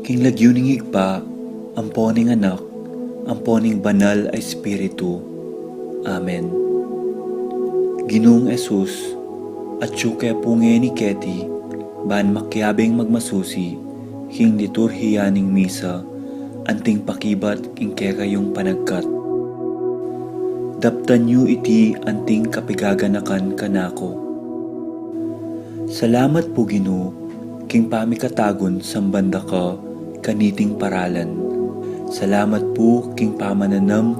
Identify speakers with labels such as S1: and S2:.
S1: King lagyuning higpa, amponing anak, amponing banal ay espiritu. Amen. Ginoong Esus, at syuke punge ni Keti, ban makyabing magmasusi, king liturhiyaning misa, anting pakibat king kekayong panagkat. Daptan yu iti anting kapigaganakan kanako. Salamat po Ginoo, king pamikatagon sambanda ka, kaniting paralan. Salamat po king pamananam